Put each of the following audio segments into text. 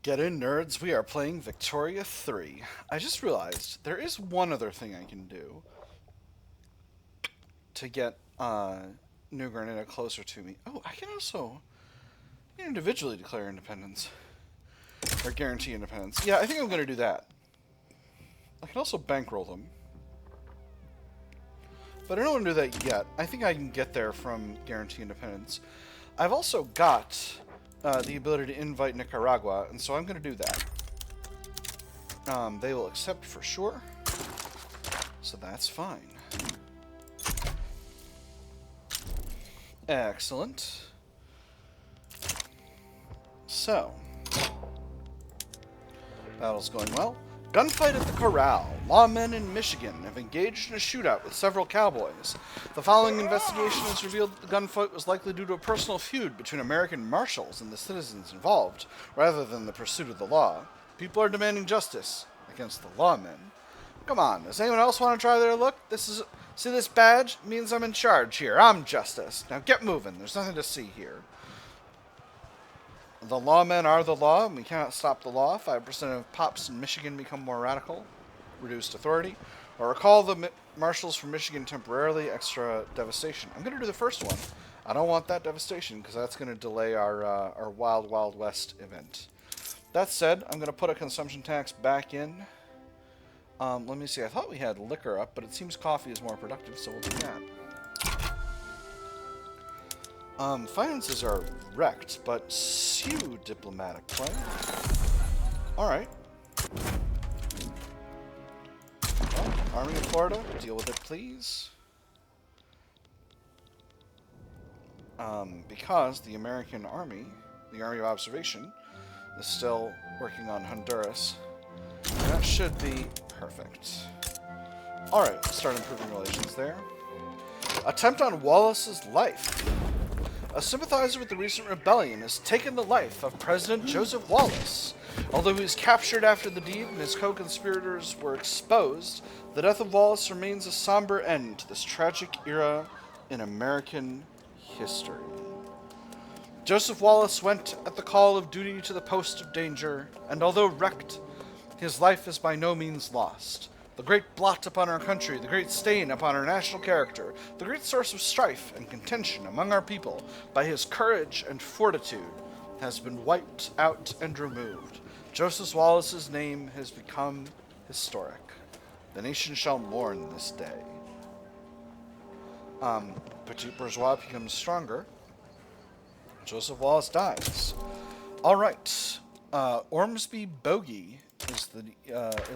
Get in, nerds. We are playing Victoria 3. I just realized there is one other thing I can do to get New Grenada closer to me. Oh, I can also individually declare independence. Or guarantee independence. Yeah, I think I'm going to do that. I can also bankroll them. But I don't want to do that yet. I think I can get there from guarantee independence. I've also got the ability to invite Nicaragua, and so I'm going to do that. They will accept for sure, so that's fine. Excellent. So, battle's going well. Gunfight at the Corral. Lawmen in Michigan have engaged in a shootout with several cowboys. The following investigation has revealed that the gunfight was likely due to a personal feud between American marshals and the citizens involved, rather than the pursuit of the law. People are demanding justice against the lawmen. Come on, does anyone else want to try their luck? See this badge? It means I'm in charge here. I'm justice. Now get moving. There's nothing to see here. The lawmen are the law, and we cannot stop the law. 5% of pops in Michigan become more radical. Reduced authority. Or recall the marshals from Michigan temporarily. Extra devastation. I'm going to do the first one. I don't want that devastation, because that's going to delay our Wild Wild West event. That said, I'm going to put a consumption tax back in. Let me see. I thought we had liquor up, but it seems coffee is more productive, so we'll do that. Finances are wrecked, but sue diplomatic play. Alright. Well, Army of Florida, deal with it, please. Because the American Army, the Army of Observation, is still working on Honduras. That should be perfect. Alright, start improving relations there. Attempt on Wallace's life. A sympathizer with the recent rebellion has taken the life of President Joseph Wallace. Although he was captured after the deed and his co-conspirators were exposed, the death of Wallace remains a somber end to this tragic era in American history. Joseph Wallace went at the call of duty to the post of danger, and although wrecked, his life is by no means lost. The great blot upon our country, the great stain upon our national character, the great source of strife and contention among our people, by his courage and fortitude, has been wiped out and removed. Joseph Wallace's name has become historic. The nation shall mourn this day. Petit bourgeois becomes stronger. Joseph Wallace dies. Alright. Ormsby Bogy is the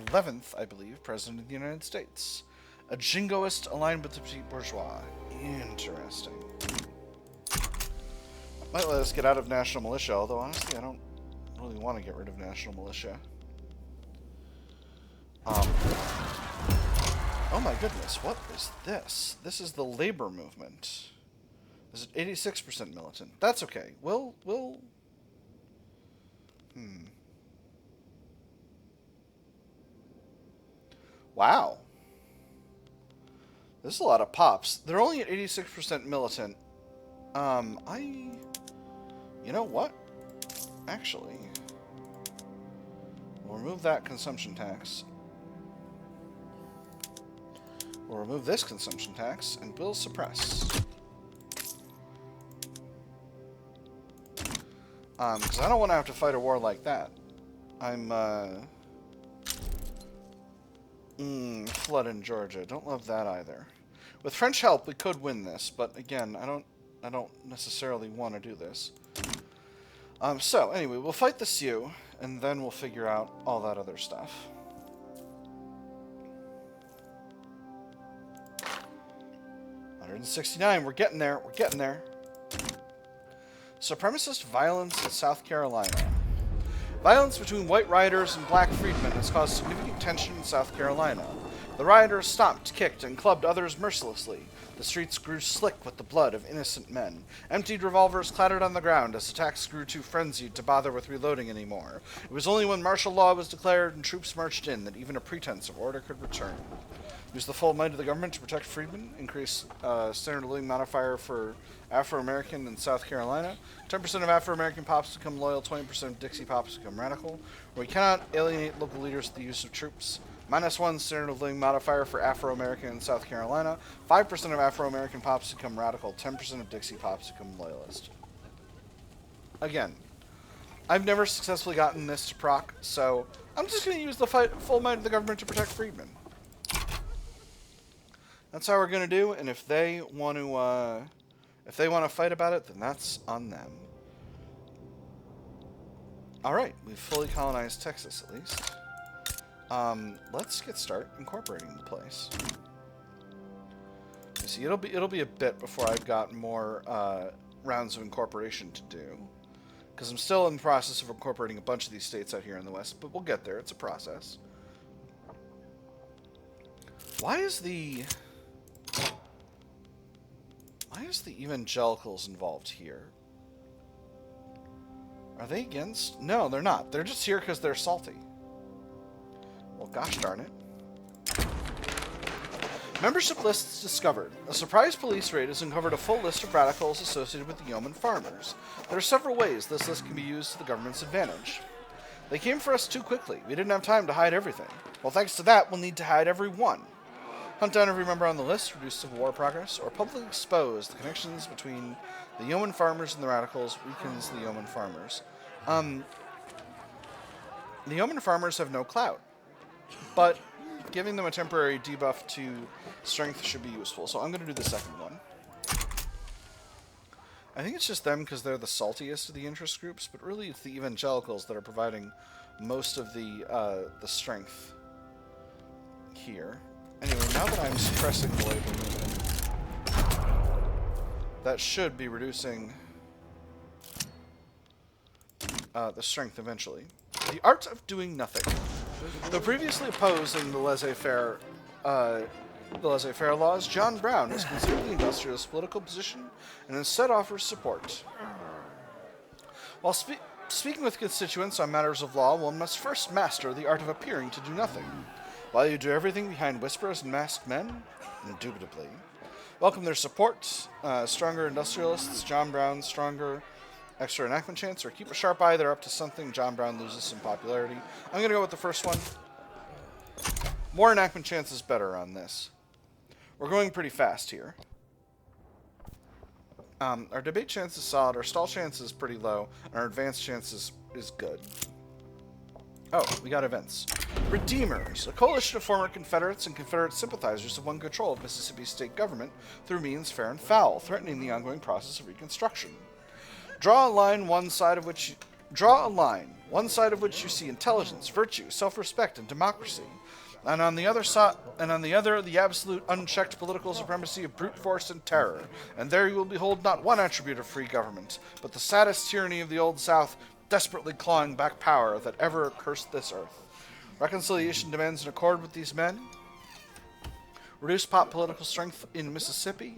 11th, I believe, President of the United States. A jingoist aligned with the petit bourgeois. Interesting. Might let us get out of national militia, although honestly I don't really want to get rid of national militia. Oh my goodness, what is this? This is the labor movement. Is it 86% militant? That's okay. We'll... Wow. There's a lot of pops. They're only at 86% militant. You know what? Actually, we'll remove that consumption tax. We'll remove this consumption tax, and we'll suppress. Because I don't want to have to fight a war like that. I'm, flood in Georgia. Don't love that either. With French help, we could win this, but again, I don't necessarily want to do this. So, anyway, we'll fight the Sioux, and then we'll figure out all that other stuff. $169, we're getting there, we're getting there. Supremacist violence in South Carolina. Violence between white riders and black freedmen has caused significant tension in South Carolina. The rioters stomped, kicked, and clubbed others mercilessly. The streets grew slick with the blood of innocent men. Emptied revolvers clattered on the ground as attacks grew too frenzied to bother with reloading anymore. It was only when martial law was declared and troops marched in that even a pretense of order could return. Use the full might of the government to protect freedmen. Increase standard of living modifier for Afro-American in South Carolina. 10% of Afro-American pops become loyal, 20% of Dixie pops become radical. We cannot alienate local leaders through the use of troops. -1 standard of living modifier for Afro-American in South Carolina. 5% of Afro-American pops become radical, 10% of Dixie pops become loyalist. Again, I've never successfully gotten this to proc, so I'm just going to use the full might of the government to protect freedmen. That's how we're going to do, and if they want to fight about it, then that's on them. Alright, we've fully colonized Texas at least. Let's get started incorporating the place. You see, it'll be a bit before I've got more rounds of incorporation to do, because I'm still in the process of incorporating a bunch of these states out here in the West, but we'll get there. It's a process. Why is the evangelicals involved here? Are they against? No, they're not. They're just here because they're salty. Well, gosh darn it. Membership lists discovered. A surprise police raid has uncovered a full list of radicals associated with the yeoman farmers. There are several ways this list can be used to the government's advantage. They came for us too quickly. We didn't have time to hide everything. Well, thanks to that, we'll need to hide every one. Hunt down every member on the list, reduce civil war progress, or publicly expose the connections between the yeoman farmers and the radicals weakens the yeoman farmers. The yeoman farmers have no clout, but giving them a temporary debuff to strength should be useful, so I'm going to do the second one. I think it's just them because they're the saltiest of the interest groups, but really it's the evangelicals that are providing most of the strength here. Anyway, now that I'm suppressing the labor movement, that should be reducing the strength eventually. The art of doing nothing. Though previously opposing the laissez-faire laws, John Brown has considered the industrialist political position and instead offers support. While speaking with constituents on matters of law, one must first master the art of appearing to do nothing. While you do everything behind whispers and masked men? Indubitably. Welcome their support. Stronger industrialists, John Brown, stronger extra enactment chance, or keep a sharp eye, they're up to something, John Brown loses some popularity. I'm going to go with the first one. More enactment chance is better on this. We're going pretty fast here. Our debate chance is solid, our stall chance is pretty low, and our advance chance is good. Oh, we got events. Redeemers. A coalition of former Confederates and Confederate sympathizers have won control of Mississippi's state government through means fair and foul, threatening the ongoing process of reconstruction. Draw a line, one side of which you see intelligence, virtue, self-respect, and democracy, and on the other the absolute unchecked political supremacy of brute force and terror. And there you will behold not one attribute of free government, but the saddest tyranny of the Old South, desperately clawing back power that ever cursed this earth. Reconciliation demands an accord with these men. Reduce pop political strength in Mississippi.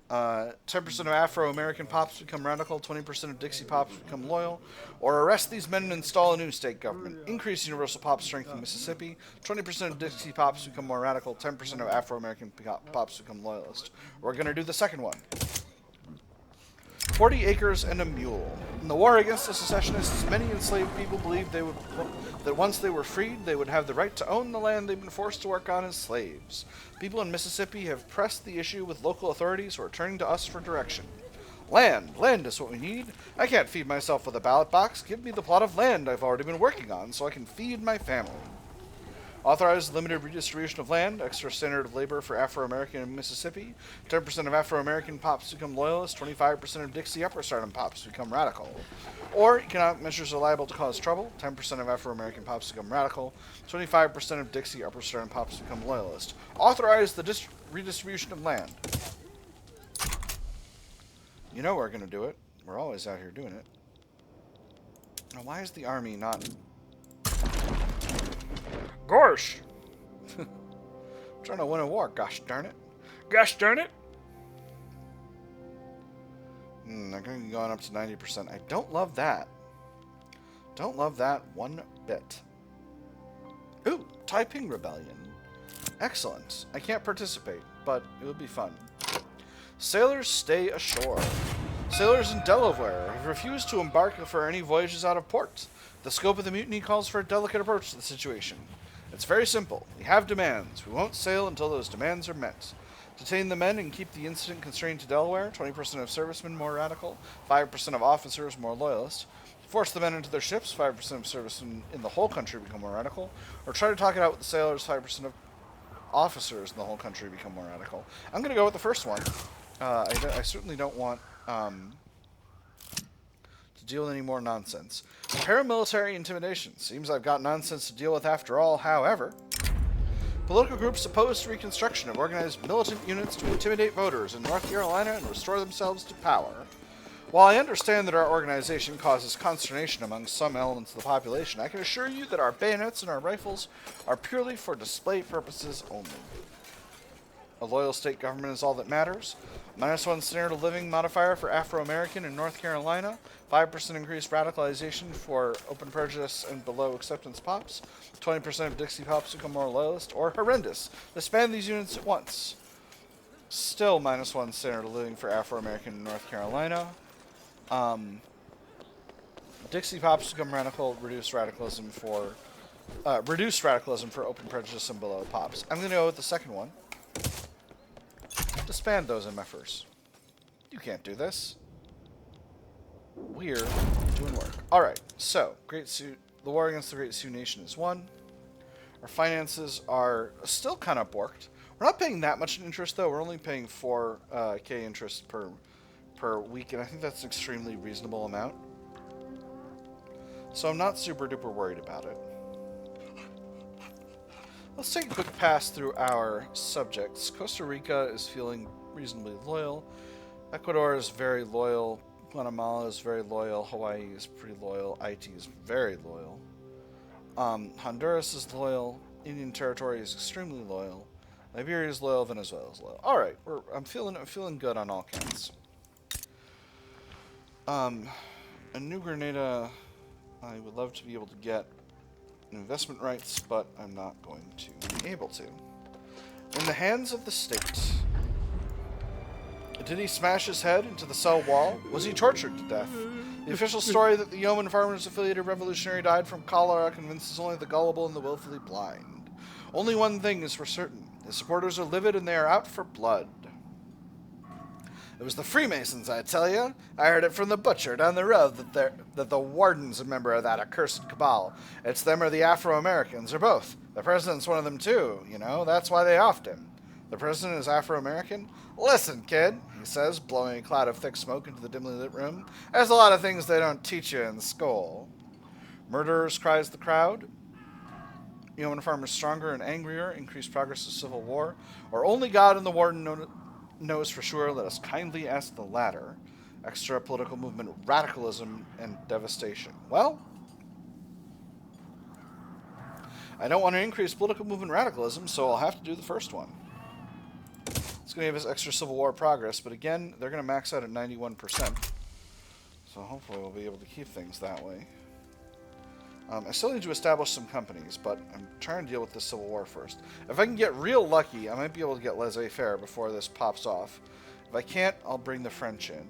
10% of Afro-American pops become radical, 20% of Dixie pops become loyal. Or arrest these men and install a new state government. Increase universal pop strength in Mississippi. 20% of Dixie pops become more radical, 10% of Afro-American pops become loyalist. We're going to do the second one. 40 acres and a mule. In the war against the secessionists, many enslaved people believed that once they were freed, they would have the right to own the land they'd been forced to work on as slaves. People in Mississippi have pressed the issue with local authorities who are turning to us for direction. Land is what we need. I can't feed myself with a ballot box. Give me the plot of land I've already been working on so I can feed my family. Authorize limited redistribution of land, extra standard of labor for Afro-American in Mississippi. 10% of Afro-American pops become loyalists, 25% of Dixie upper-stardom pops become radical. Or economic measures are liable to cause trouble. 10% of Afro-American pops become radical, 25% of Dixie upper-stardom pops become loyalist. Authorize the redistribution of land. You know we're going to do it. We're always out here doing it. Now, why is the army not... Gosh! Trying to win a war, gosh darn it. Gosh darn it! They're going to be going up to 90%. I don't love that. Don't love that one bit. Ooh, Taiping Rebellion. Excellent. I can't participate, but it would be fun. Sailors stay ashore. Sailors in Delaware have refused to embark for any voyages out of port. The scope of the mutiny calls for a delicate approach to the situation. It's very simple. We have demands. We won't sail until those demands are met. Detain the men and keep the incident constrained to Delaware. 20% of servicemen more radical. 5% of officers more loyalist. Force the men into their ships. 5% of servicemen in the whole country become more radical. Or try to talk it out with the sailors. 5% of officers in the whole country become more radical. I'm going to go with the first one. I certainly don't want to deal with any more nonsense. Paramilitary intimidation. Seems I've got nonsense to deal with after all. However, political groups opposed to Reconstruction have organized militant units to intimidate voters in North Carolina and restore themselves to power. While I understand that our organization causes consternation among some elements of the population, I can assure you that our bayonets and our rifles are purely for display purposes only. A loyal state government is all that matters. -1 standard of living modifier for Afro-American in North Carolina. 5% increased radicalization for open prejudice and below acceptance pops. 20% of Dixie pops become more loyalist. Or horrendous. Disband these units at once. Still -1 standard of living for Afro-American in North Carolina. Dixie pops become radical. Reduce radicalism for open prejudice and below pops. I'm going to go with the second one. Disband those MFers. You can't do this. We're doing work. Alright, so, the war against the Great Sioux Nation is won. Our finances are still kind of borked. We're not paying that much in interest, though. We're only paying 4K interest per week, and I think that's an extremely reasonable amount. So I'm not super duper worried about it. Let's take a quick pass through our subjects. Costa Rica is feeling reasonably loyal. Ecuador is very loyal. Guatemala is very loyal. Hawaii is pretty loyal. Haiti is very loyal. Honduras is loyal. Indian Territory is extremely loyal. Liberia is loyal. Venezuela is loyal. All right, I'm feeling good on all counts. A New Grenada, I would love to be able to get investment rights, but I'm not going to be able to. In the hands of the state. Did he smash his head into the cell wall? Was he tortured to death? The official story that the yeoman farmers affiliated revolutionary died from cholera convinces only the gullible and the willfully blind. Only one thing is for certain. His supporters are livid and they are out for blood. It was the Freemasons, I tell you. I heard it from the butcher down the road that the warden's a member of that accursed cabal. It's them or the Afro-Americans, or both. The president's one of them too, you know. That's why they offed him. The president is Afro-American? Listen, kid, he says, blowing a cloud of thick smoke into the dimly lit room. There's a lot of things they don't teach you in school. Murderers, cries the crowd. Yeoman farmers stronger and angrier, increased progress of civil war. Or only God and the warden knows for sure, let us kindly ask the latter. Extra political movement, radicalism, and devastation. Well, I don't want to increase political movement radicalism, so I'll have to do the first one. It's going to give us extra Civil War progress, but again, they're going to max out at 91%. So hopefully we'll be able to keep things that way. I still need to establish some companies, but I'm trying to deal with this Civil War first. If I can get real lucky, I might be able to get Laissez-Faire before this pops off. If I can't, I'll bring the French in.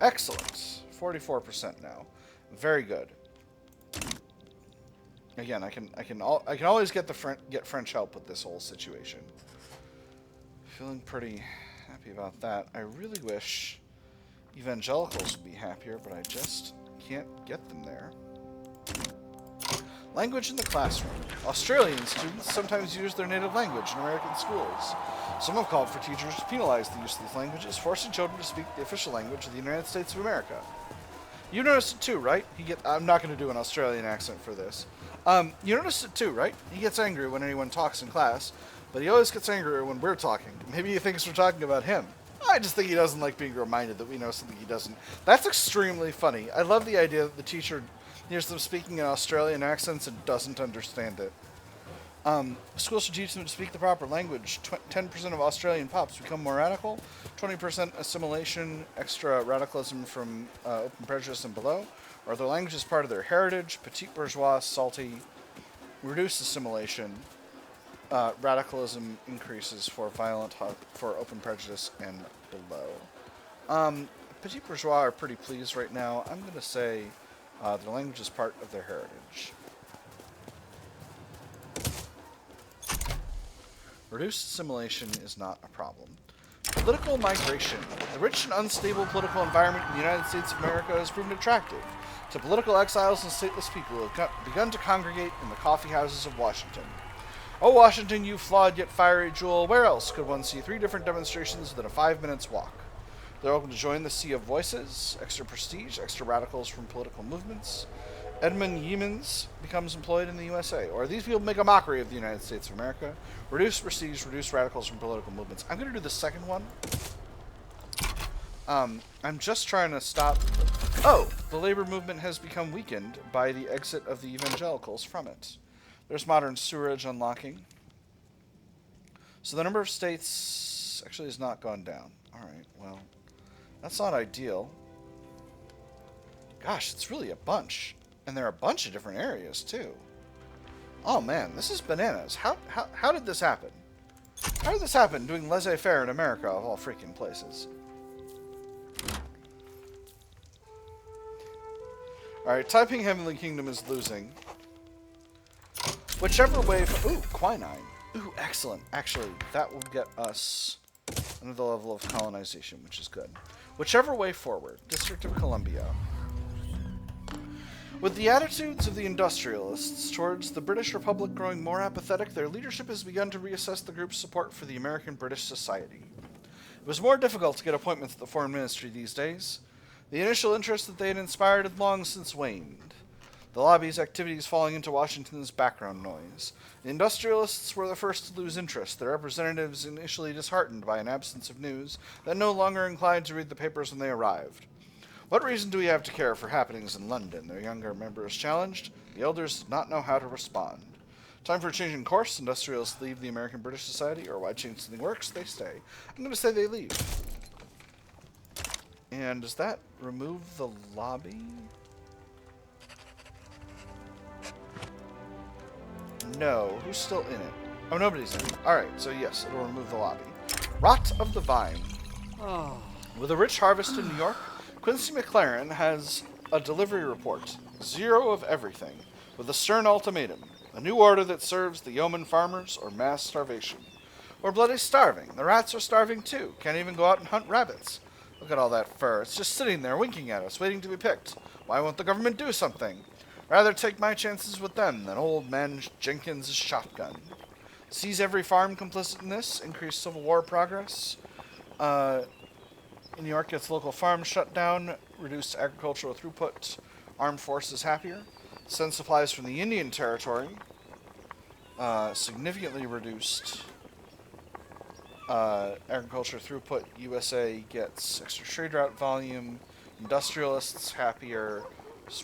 Excellent. 44% now. Very good. Again, I can always get French help with this whole situation. Feeling pretty happy about that. I really wish evangelicals would be happier, but I just can't get them there. Language in the classroom. Australian students sometimes use their native language in American schools. Some have called for teachers to penalize the use of these languages, forcing children to speak the official language of the United States of America. You noticed it too, right? I'm not going to do an Australian accent for this. You noticed it too, right? He gets angry when anyone talks in class, but he always gets angrier when we're talking. Maybe he thinks we're talking about him. I just think he doesn't like being reminded that we know something he doesn't. That's extremely funny. I love the idea that the teacher hears them speaking in Australian accents and doesn't understand it. Schools should teach them to speak the proper language. 10% of Australian pops become more radical. 20% assimilation, extra radicalism from open prejudice and below. Or their language is part of their heritage. Petite bourgeois, salty. Reduced assimilation. Radicalism increases for for open prejudice and below. Petite bourgeois are pretty pleased right now. I'm going to say their language is part of their heritage. Reduced assimilation is not a problem. Political migration. The rich and unstable political environment in the United States of America has proven attractive to political exiles and stateless people who have begun to congregate in the coffee houses of Washington. Oh, Washington, you flawed yet fiery jewel, where else could one see 3 different demonstrations within a 5 minutes walk? They're open to join the sea of voices, extra prestige, extra radicals from political movements. Edmund Yeamans becomes employed in the USA. Or these people make a mockery of the United States of America. Reduce prestige, reduce radicals from political movements. I'm going to do the second one. I'm just trying to stop... Oh! The labor movement has become weakened by the exit of the evangelicals from it. There's modern sewerage unlocking. So the number of states actually has not gone down. Alright, well, that's not ideal. Gosh, it's really a bunch. And there are a bunch of different areas, too. Oh, man, this is bananas. How did this happen? How did this happen doing laissez-faire in America, of all freaking places? Alright, Taiping Heavenly Kingdom is losing. Whichever way... Ooh, quinine. Ooh, excellent. Actually, that will get us another level of colonization, which is good. Whichever way forward. District of Columbia. With the attitudes of the industrialists towards the British Republic growing more apathetic, their leadership has begun to reassess the group's support for the American British Society. It was more difficult to get appointments at the Foreign Ministry these days. The initial interest that they had inspired had long since waned. The lobby's activities falling into Washington's background noise. The industrialists were the first to lose interest, their representatives initially disheartened by an absence of news, then no longer inclined to read the papers when they arrived. What reason do we have to care for happenings in London? Their younger members challenged. The elders did not know how to respond. Time for a change in course. Industrialists leave the American British Society, or why change something works? They stay. I'm going to say they leave. And does that remove the lobby? No. Who's still in it? Oh, nobody's in it. Alright, so yes, it'll remove the lobby. Rot of the Vine. Oh. With a rich harvest in New York, Quincy McLaren has a delivery report. 0 of everything. With a stern ultimatum. A new order that serves the yeoman farmers or mass starvation. We're bloody starving. The rats are starving too. Can't even go out and hunt rabbits. Look at all that fur. It's just sitting there winking at us, waiting to be picked. Why won't the government do something? Rather take my chances with them than old man Jenkins' shotgun. Seize every farm complicit in this. Increase Civil War progress. New York gets local farms shut down. Reduced agricultural throughput. Armed forces happier. Send supplies from the Indian Territory. Significantly reduced agriculture throughput. USA gets extra trade route volume. Industrialists happier.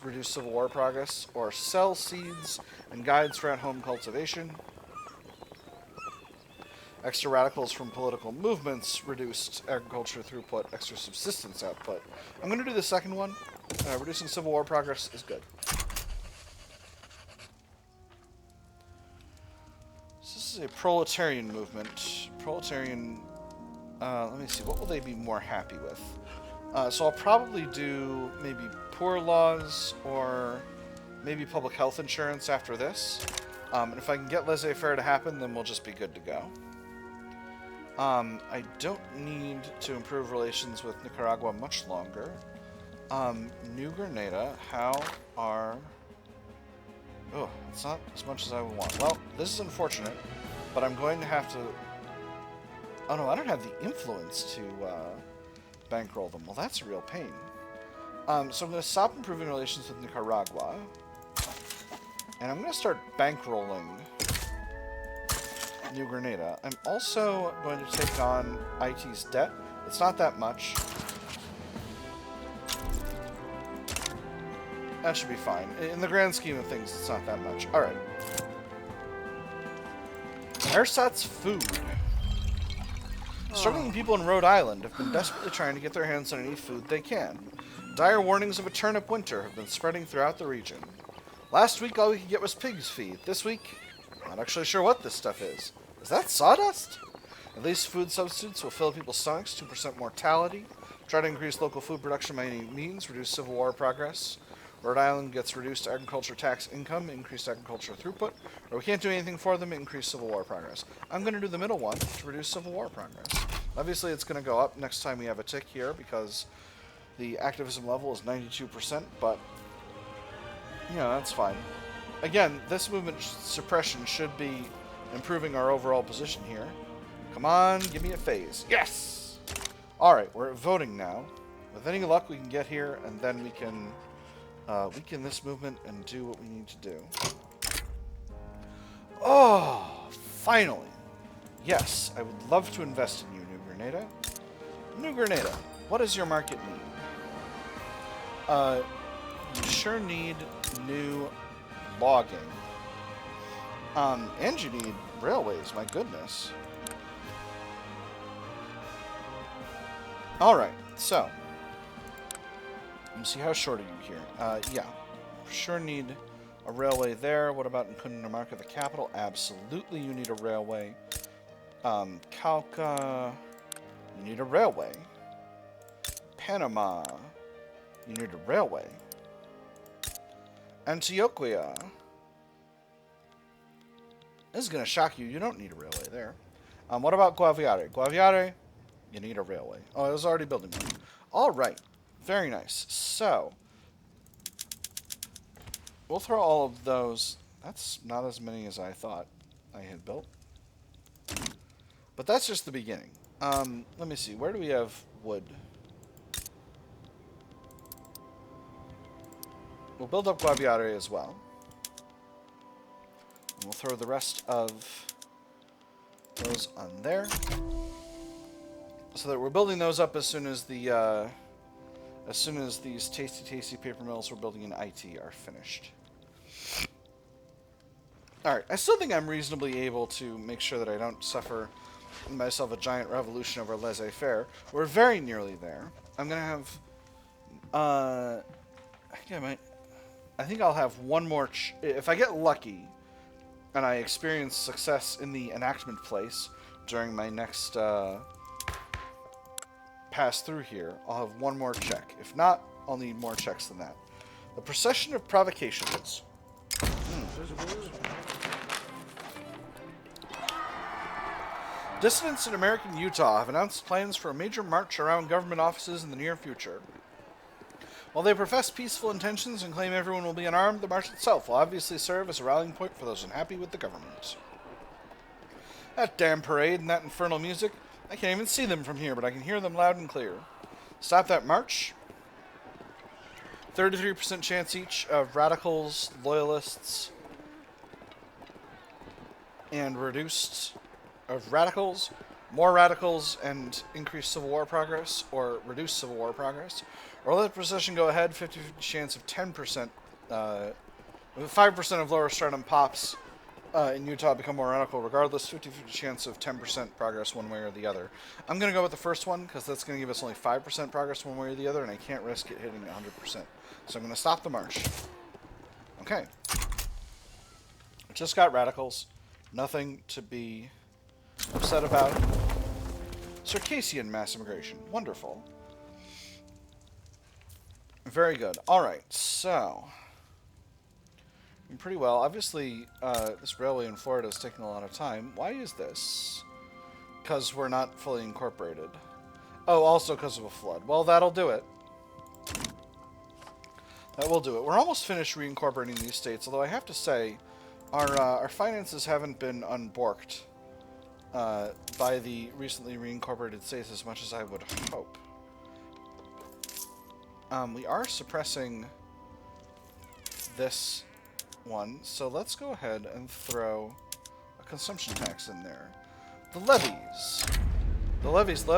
Reduce Civil War progress. Or sell seeds and guides for at-home cultivation. Extra radicals from political movements. Reduced agriculture throughput. Extra subsistence output. I'm going to do the second one. Reducing Civil War progress is good. This is a proletarian movement. Proletarian, let me see, what will they be more happy with? So I'll probably do maybe poor laws or maybe public health insurance after this. And if I can get laissez-faire to happen, then we'll just be good to go. I don't need to improve relations with Nicaragua much longer. New Grenada, how are... Oh, it's not as much as I would want. Well, this is unfortunate, but I'm going to have to... Oh no, I don't have the influence to bankroll them. Well, that's a real pain. So I'm going to stop improving relations with Nicaragua. And I'm going to start bankrolling New Grenada. I'm also going to take on IT's debt. It's not that much. That should be fine. In the grand scheme of things, it's not that much. Alright. Ersatz food. Struggling people in Rhode Island have been desperately trying to get their hands on any food they can. Dire warnings of a turnip winter have been spreading throughout the region. Last week, all we could get was pig's feed. This week, not actually sure what this stuff is. Is that sawdust? At least food substitutes will fill people's stomachs, 2% mortality. Try to increase local food production by any means, reduce Civil War progress. Rhode Island gets reduced agriculture tax income, increased agriculture throughput, or we can't do anything for them, increase Civil War progress. I'm going to do the middle one to reduce Civil War progress. Obviously, it's going to go up next time we have a tick here because the activism level is 92%, but, you know, that's fine. Again, this movement suppression should be improving our overall position here. Come on, give me a phase. Yes! Alright, we're voting now. With any luck, we can get here, and then we can weaken this movement and do what we need to do. Oh, finally. Yes, I would love to invest in you, New Grenada. New Grenada, what does your market need? You sure need new logging. And you need railways, my goodness. Alright, so. Let me see, how short are you here? Yeah. Sure need a railway there. What about in Cundinamarca, the capital? Absolutely, you need a railway. Calca, you need a railway. Panama, you need a railway. Antioquia. This is going to shock you. You don't need a railway there. What about Guaviare? Guaviare, you need a railway. Oh, I was already building one. All right. Very nice. So, we'll throw all of those. That's not as many as I thought I had built. But that's just the beginning. Let me see. Where do we have wood? We'll build up Guaviare as well. And we'll throw the rest of those on there. So that we're building those up as soon as the these tasty paper mills we're building in IT are finished. Alright, I still think I'm reasonably able to make sure that I don't suffer myself a giant revolution over laissez-faire. We're very nearly there. I'm going to have... I think I'll have one more... if I get lucky, and I experience success in the enactment place during my next... pass through here, I'll have one more check. If not, I'll need more checks than that. The procession of provocations. Dissidents in American Utah have announced plans for a major march around government offices in the near future. While they profess peaceful intentions and claim everyone will be unarmed, the march itself will obviously serve as a rallying point for those unhappy with the government. That damn parade and that infernal music. I can't even see them from here, but I can hear them loud and clear. Stop that march. 33% chance each of radicals, loyalists, and reduced of radicals, more radicals, and increased Civil War progress, or reduced Civil War progress. Or let the procession go ahead, 50-50 chance of 10%, 5% of lower stardom pops in Utah become more radical regardless, 50-50 chance of 10% progress one way or the other. I'm going to go with the first one because that's going to give us only 5% progress one way or the other, and I can't risk it hitting 100%. So I'm going to stop the march. Okay. Just got radicals. Nothing to be upset about. Circassian mass immigration. Wonderful. Very good. Alright, so... pretty well. Obviously, this railway in Florida is taking a lot of time. Why is this? Because we're not fully incorporated. Oh, also because of a flood. Well, that'll do it. That will do it. We're almost finished reincorporating these states, although I have to say, our finances haven't been unborked by the recently reincorporated states as much as I would hope. We are suppressing this one, so let's go ahead and throw a consumption tax in there. The levies. The levies. To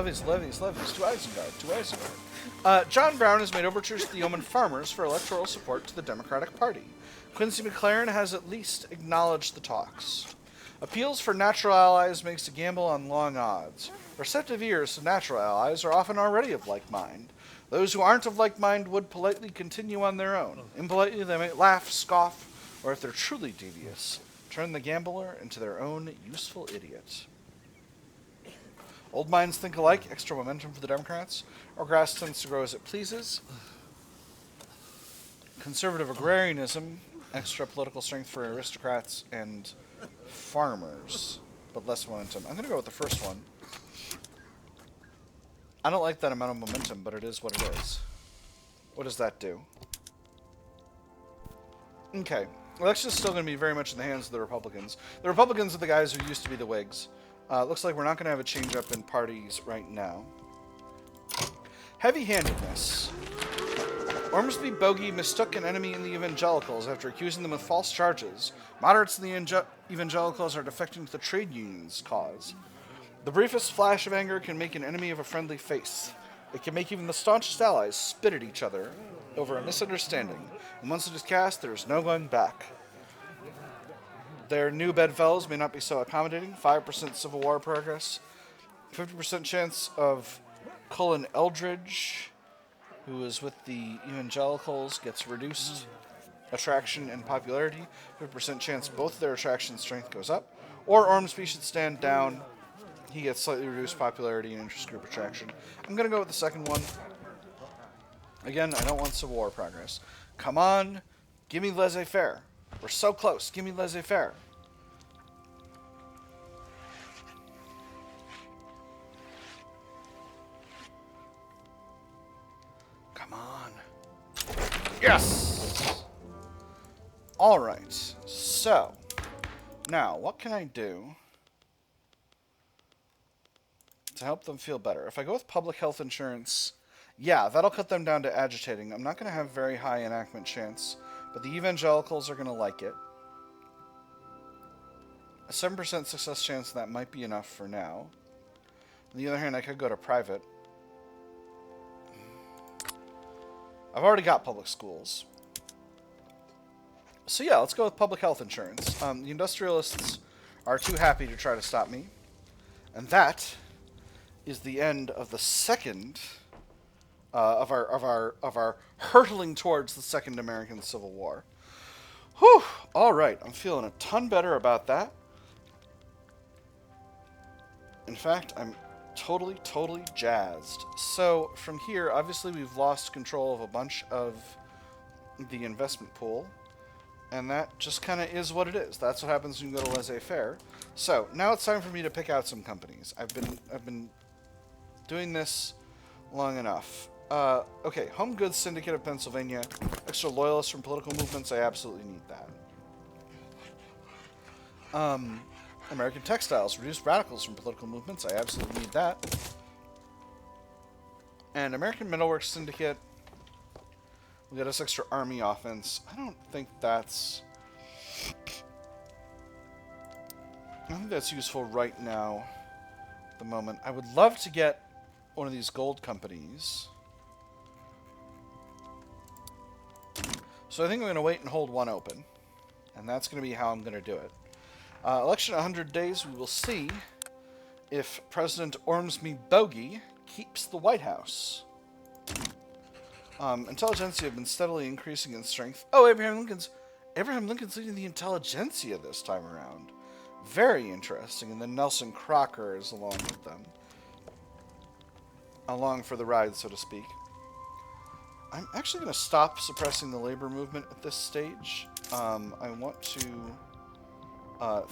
Isengard. John Brown has made overtures to the Yeoman farmers for electoral support to the Democratic Party. Quincy McLaren has at least acknowledged the talks. Appeals for natural allies makes a gamble on long odds. Receptive ears to natural allies are often already of like mind. Those who aren't of like mind would politely continue on their own. Impolitely, they might laugh, scoff, or if they're truly devious, turn the gambler into their own useful idiot. Old minds think alike, extra momentum for the Democrats, or grass tends to grow as it pleases. Conservative agrarianism, extra political strength for aristocrats and farmers, but less momentum. I'm going to go with the first one. I don't like that amount of momentum, but it is what it is. What does that do? Okay. Election's still going to be very much in the hands of the Republicans. The Republicans are the guys who used to be the Whigs. Looks like we're not going to have a change-up in parties right now. Heavy-handedness. Ormsby Bogy mistook an enemy in the evangelicals after accusing them of false charges. Moderates in the evangelicals are defecting to the trade union's cause. The briefest flash of anger can make an enemy of a friendly face. It can make even the staunchest allies spit at each other over a misunderstanding. And once it is cast, there is no going back. Their new bedfellows may not be so accommodating. 5% Civil War progress. 50% chance of Cullen Eldridge, who is with the evangelicals, gets reduced attraction and popularity. 50% chance both of their attraction strength goes up. Or Ormsby should stand down. He gets slightly reduced popularity and interest group attraction. I'm going to go with the second one. Again, I don't want Civil War progress. Come on, give me laissez-faire. We're so close. Give me laissez-faire. Come on. Yes! All right. So, now, what can I do to help them feel better? If I go with public health insurance, yeah, that'll cut them down to agitating. I'm not going to have very high enactment chance, but the evangelicals are going to like it. A 7% success chance, that might be enough for now. On the other hand, I could go to private. I've already got public schools. So yeah, let's go with public health insurance. The industrialists are too happy to try to stop me. And that is the end of the second of our hurtling towards the Second American Civil War. Whew! All right, I'm feeling a ton better about that. In fact, I'm totally jazzed. So from here, obviously we've lost control of a bunch of the investment pool, and that just kind of is what it is. That's what happens when you go to laissez-faire. So now it's time for me to pick out some companies. I've been doing this long enough. Okay, Home Goods Syndicate of Pennsylvania. Extra loyalists from political movements, I absolutely need that. American Textiles, reduced radicals from political movements, I absolutely need that. And American Metalworks Syndicate, we got us extra army offense. I don't think that's useful right now, at the moment. I would love to get one of these gold companies. So I think I'm going to wait and hold one open. And that's going to be how I'm going to do it. Election 100 days, we will see if President Ormsby Bogy keeps the White House. Intelligentsia have been steadily increasing in strength. Oh, Abraham Lincoln's leading the intelligentsia this time around. Very interesting. And then Nelson Crocker is along with them. Along for the ride, so to speak. I'm actually going to stop suppressing the labor movement at this stage. I want to I'll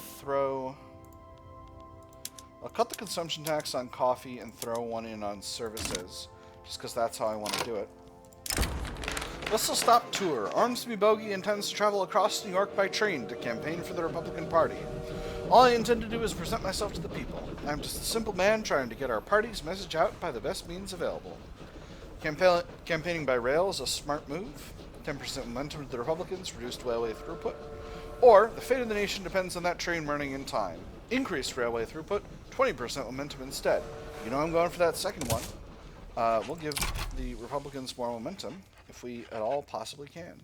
cut the consumption tax on coffee and throw one in on services, just because that's how I want to do it. Whistle-stop tour. Ormsby Bogy intends to travel across New York by train to campaign for the Republican Party. All I intend to do is present myself to the people. I'm just a simple man trying to get our party's message out by the best means available. Campaigning by rail is a smart move. 10% momentum to the Republicans, reduced railway throughput. Or, the fate of the nation depends on that train running in time. Increased railway throughput, 20% momentum instead. You know I'm going for that second one. We'll give the Republicans more momentum, if we at all possibly can.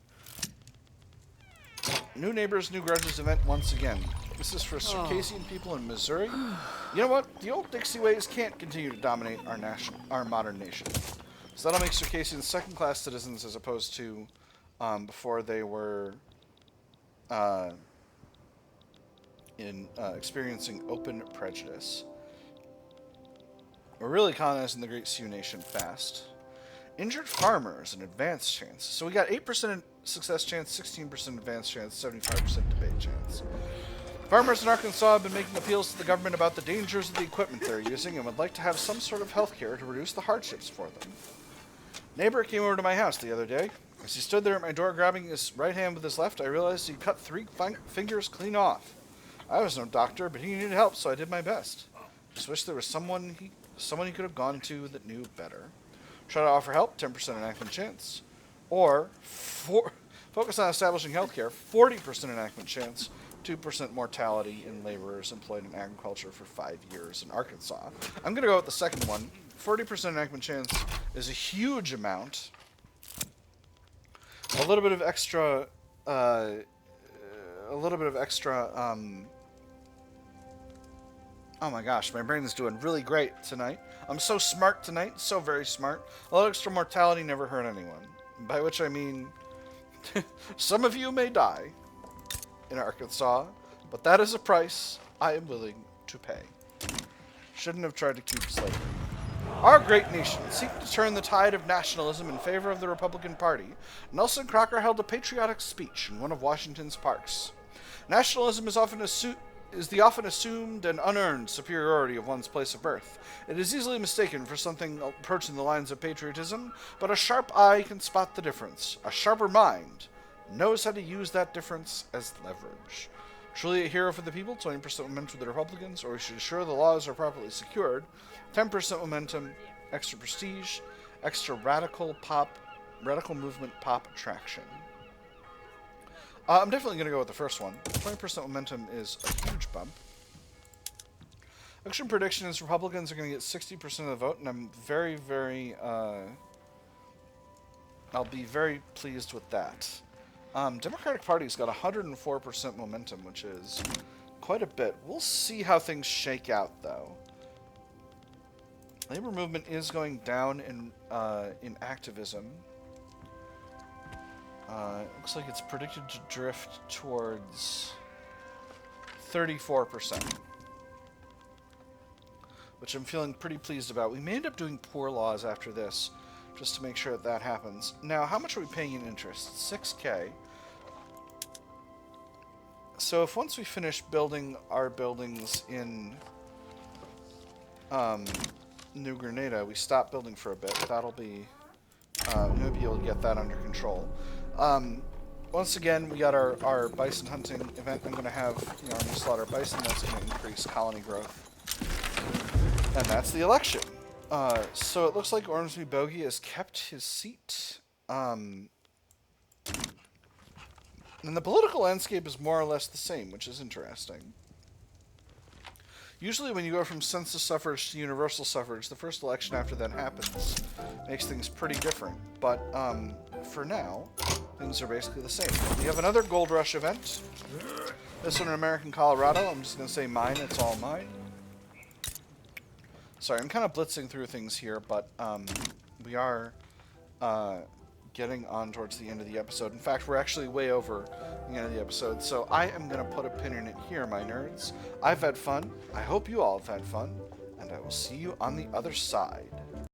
New Neighbors, New Grudges event once again. This is for Circassian people in Missouri. You know what? The old Dixie ways can't continue to dominate our modern nation. So that'll make Circassians second-class citizens as opposed to before they were experiencing open prejudice. We're really colonizing the Great Sioux Nation fast. Injured farmers, an advanced chance. So we got 8% success chance, 16% advanced chance, 75% debate chance. Farmers in Arkansas have been making appeals to the government about the dangers of the equipment they're using and would like to have some sort of health care to reduce the hardships for them. Neighbor came over to my house the other day. As he stood there at my door grabbing his right hand with his left, I realized he'd cut 3 fingers clean off. I was no doctor, but he needed help, so I did my best. Just wish there was someone he could have gone to that knew better. Try to offer help, 10% enactment chance. Or focus on establishing healthcare, 40% enactment chance, 2% mortality in laborers employed in agriculture for 5 years in Arkansas. I'm going to go with the second one. 40% enactment chance is a huge amount. A little bit of extra, oh my gosh, my brain is doing really great tonight. I'm so smart tonight, so very smart. A little extra mortality never hurt anyone. By which I mean, some of you may die in Arkansas, but that is a price I am willing to pay. Shouldn't have tried to keep slavery. Our great nation seeking to turn the tide of nationalism in favor of the Republican Party, Nelson Crocker held a patriotic speech in one of Washington's parks. Nationalism is the often assumed and unearned superiority of one's place of birth. It is easily mistaken for something approaching the lines of patriotism, but a sharp eye can spot the difference. A sharper mind knows how to use that difference as leverage. Truly a hero for the people, 20% momentum for the Republicans, or we should ensure the laws are properly secured, 10% momentum, extra prestige, extra radical movement pop traction. I'm definitely going to go with the first one. 20% momentum is a huge bump. Election prediction is Republicans are going to get 60% of the vote, and I'm very, very, I'll be very pleased with that. Democratic Party's got 104% momentum, which is quite a bit. We'll see how things shake out, though. Labor movement is going down in activism. It looks like it's predicted to drift towards 34%, which I'm feeling pretty pleased about. We may end up doing poor laws after this, just to make sure that happens. Now, how much are we paying in interest? 6K. So if once we finish building our buildings in New Grenada, we stop building for a bit, that'll be... we'll be able to get that under control. Once again, we got our bison hunting event. I'm going to have army slaughter bison. That's going to increase colony growth. And that's the election. So it looks like Ormsby Bogy has kept his seat. And the political landscape is more or less the same, which is interesting. Usually when you go from census suffrage to universal suffrage, the first election after that happens makes things pretty different. But for now, things are basically the same. We have another Gold Rush event. This one in American Colorado. I'm just going to say mine. It's all mine. Sorry, I'm kind of blitzing through things here, but we are getting on towards the end of the episode. In fact, we're actually way over the end of the episode, so I am going to put a pin in it here, my nerds. I've had fun. I hope you all have had fun, and I will see you on the other side.